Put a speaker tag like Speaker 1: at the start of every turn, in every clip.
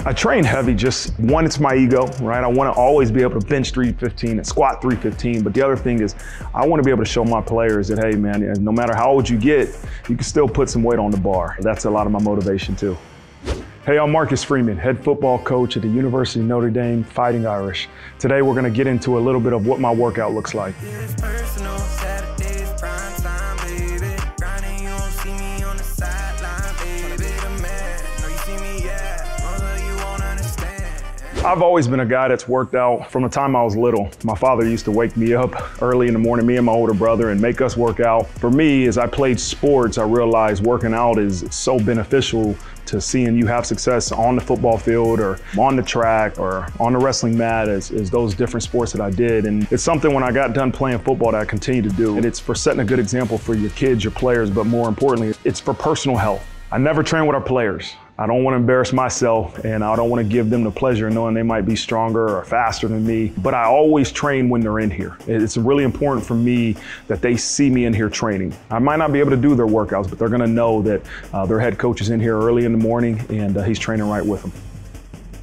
Speaker 1: I train heavy, just one, it's my ego, right? I want to always be able to bench 315 and squat 315. But the other thing is I want to be able to show my players that, hey man, no matter how old you get, you can still put some weight on the bar. That's a lot of my motivation too. Hey, I'm Marcus Freeman, head football coach at the University of Notre Dame, Fighting Irish. Today we're going to get into a little bit of what my workout looks like. I've always been a guy that's worked out from the time I was little. My father used to wake me up early in the morning, me and my older brother, and make us work out. For me, as I played sports, I realized working out is so beneficial to seeing you have success on the football field or on the track or on the wrestling mat as those different sports that I did. And it's something when I got done playing football that I continue to do. And it's for setting a good example for your kids, your players, but more importantly, it's for personal health. I never train with our players. I don't want to embarrass myself, and I don't want to give them the pleasure of knowing they might be stronger or faster than me, but I always train when they're in here. It's really important for me that they see me in here training. I might not be able to do their workouts, but they're going to know that their head coach is in here early in the morning and he's training right with them.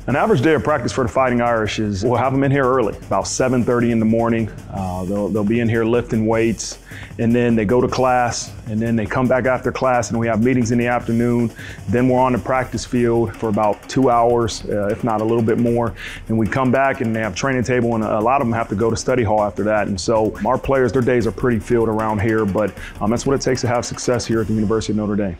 Speaker 1: An average day of practice for the Fighting Irish is we'll have them in here early, about 7:30 in the morning. They'll be in here lifting weights, and then they go to class, and then they come back after class, and we have meetings in the afternoon. Then we're on the practice field for about 2 hours, if not a little bit more. And we come back and they have training table, and a lot of them have to go to study hall after that. And so our players, their days are pretty filled around here, but that's what it takes to have success here at the University of Notre Dame.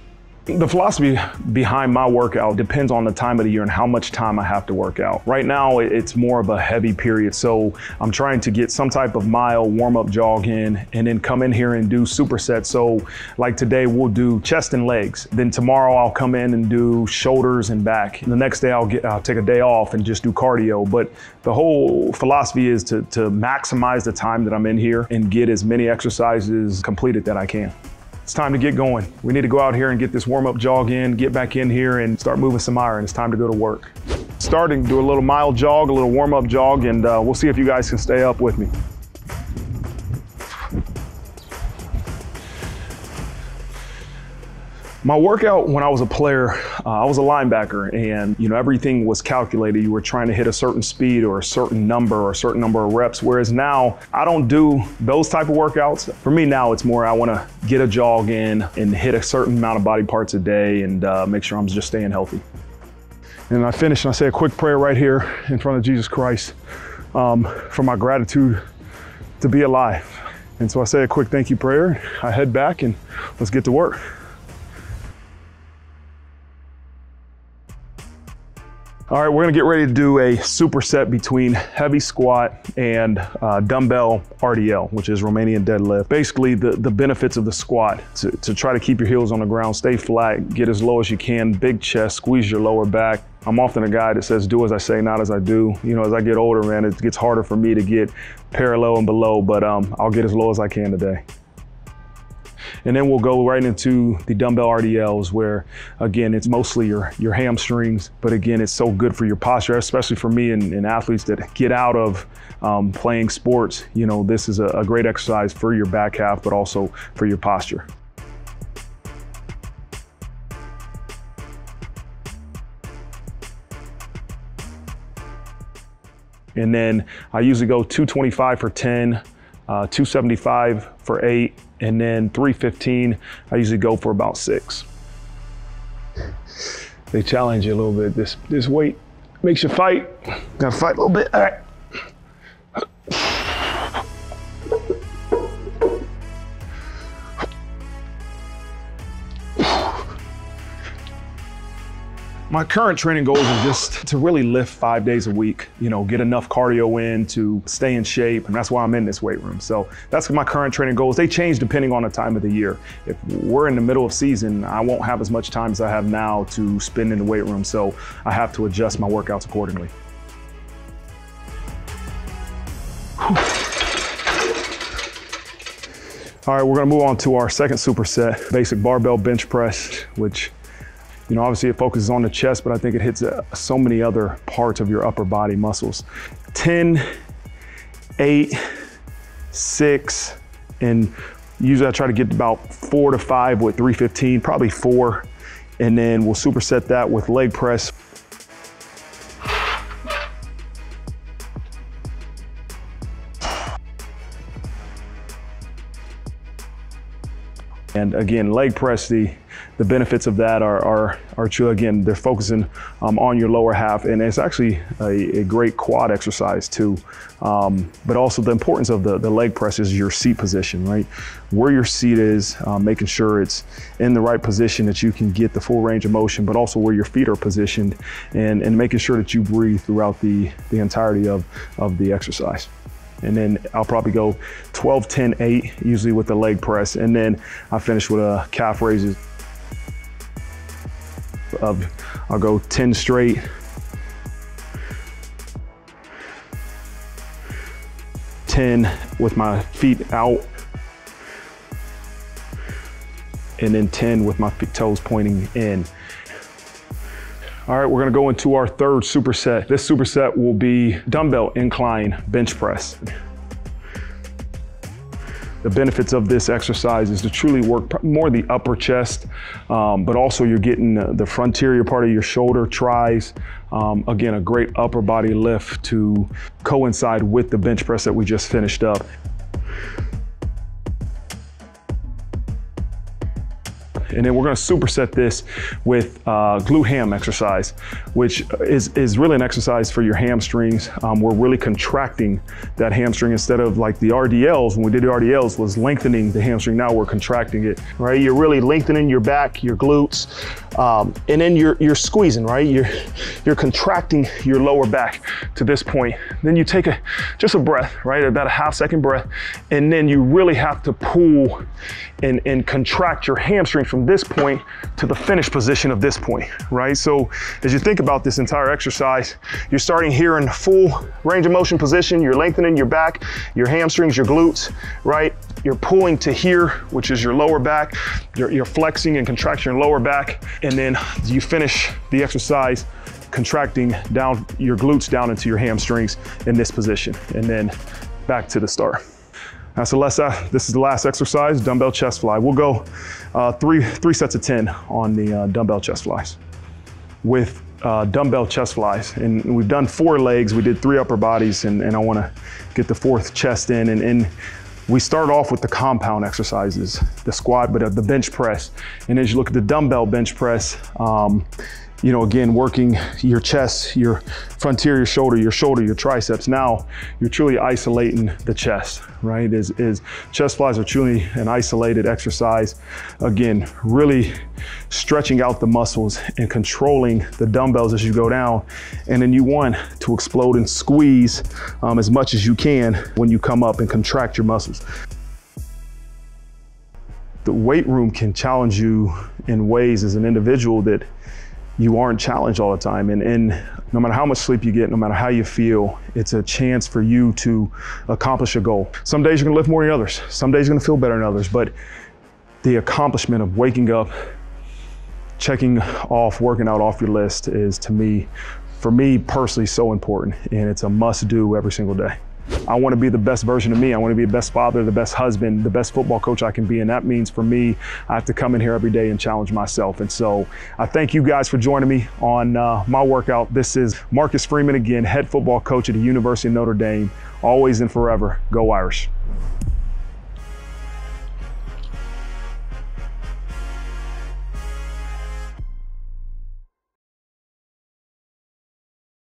Speaker 1: The philosophy behind my workout depends on the time of the year and how much time I have to work out. Right now, it's more of a heavy period, so I'm trying to get some type of mild warm-up jog in and then come in here and do supersets. So like today, we'll do chest and legs. Then tomorrow, I'll come in and do shoulders and back. And the next day, I'll take a day off and just do cardio. But the whole philosophy is to maximize the time that I'm in here and get as many exercises completed that I can. It's time to get going. We need to go out here and get this warm-up jog in, get back in here and start moving some iron. It's time to go to work. Starting, do a little mild jog, a little warm-up jog, and we'll see if you guys can stay up with me. My workout when I was a player, I was a linebacker, and everything was calculated. You were trying to hit a certain speed or a certain number of reps, whereas now I don't do those type of workouts. For me now, it's more I want to get a jog in and hit a certain amount of body parts a day and make sure I'm just staying healthy. And I finish and I say a quick prayer right here in front of Jesus Christ for my gratitude to be alive. And so I say a quick thank you prayer. I head back and let's get to work. All right, we're gonna get ready to do a superset between heavy squat and dumbbell RDL, which is Romanian deadlift. Basically, the benefits of the squat, to try to keep your heels on the ground, stay flat, get as low as you can, big chest, squeeze your lower back. I'm often a guy that says, do as I say, not as I do. As I get older, man, it gets harder for me to get parallel and below, but I'll get as low as I can today. And then we'll go right into the dumbbell RDLs where, again, it's mostly your hamstrings, but again, it's so good for your posture, especially for me and athletes that get out of playing sports. This is a great exercise for your back half, but also for your posture. And then I usually go 225 for 10, 275 for 8, and then 315, I usually go for about 6. They challenge you a little bit. This weight makes you fight. Gotta fight a little bit. All right. My current training goals are just to really lift 5 days a week, get enough cardio in to stay in shape, and that's why I'm in this weight room. So that's my current training goals. They change depending on the time of the year. If we're in the middle of season, I won't have as much time as I have now to spend in the weight room, so I have to adjust my workouts accordingly. All right, we're gonna move on to our second superset, basic barbell bench press, which obviously it focuses on the chest, but I think it hits so many other parts of your upper body muscles. 10, 8, 6, and usually I try to get about 4 to 5 with 315, probably 4. And then we'll superset that with leg press. And again, leg press, the benefits of that are true. Again, they're focusing on your lower half, and it's actually a great quad exercise too. But also the importance of the leg press is your seat position, right? Where your seat is, making sure it's in the right position that you can get the full range of motion, but also where your feet are positioned, and making sure that you breathe throughout the entirety of the exercise. And then I'll probably go 12, 10, 8, usually with the leg press. And then I finish with a calf raises I'll go 10 straight. With my feet out. And then 10 with my toes pointing in. All right, we're gonna go into our third superset. This superset will be dumbbell incline bench press. The benefits of this exercise is to truly work more the upper chest, but also you're getting the frontier part of your shoulder, tries. Again, a great upper body lift to coincide with the bench press that we just finished up. And then we're gonna superset this with glute ham exercise, which is really an exercise for your hamstrings. We're really contracting that hamstring instead of like the RDLs. When we did the RDLs was lengthening the hamstring. Now we're contracting it, right? You're really lengthening your back, your glutes, and then you're squeezing, right? You're contracting your lower back to this point. Then you take just a breath, right? About a half-second breath, and then you really have to pull and contract your hamstring from this point to the finish position of this point, right? So as you think about this entire exercise, you're starting here in full range of motion position, you're lengthening your back, your hamstrings, your glutes, right? You're pulling to here, which is your lower back, you're flexing and contracting your lower back, and then you finish the exercise contracting down your glutes down into your hamstrings in this position, and then back to the start. So this is the last exercise, dumbbell chest fly. We'll go three sets of 10 on the dumbbell chest flies. With dumbbell chest flies, and we've done 4 legs, we did 3 upper bodies, and I wanna get the 4th chest in, and we start off with the compound exercises, the squat, but the bench press. And as you look at the dumbbell bench press, you know, again, working your chest, your frontier, your shoulder, your triceps. Now you're truly isolating the chest, right? Is chest flies are truly an isolated exercise. Again, really stretching out the muscles and controlling the dumbbells as you go down. And then you want to explode and squeeze as much as you can when you come up and contract your muscles. The weight room can challenge you in ways as an individual that you aren't challenged all the time. And no matter how much sleep you get, no matter how you feel, it's a chance for you to accomplish a goal. Some days you're gonna lift more than others. Some days you're gonna feel better than others, but the accomplishment of waking up, checking off, working out off your list is, to me, for me personally, so important. And it's a must do every single day. I want to be the best version of me. I want to be the best father, the best husband, the best football coach I can be. And that means for me, I have to come in here every day and challenge myself. And so I thank you guys for joining me on my workout. This is Marcus Freeman again, head football coach at the University of Notre Dame. Always and forever, go Irish.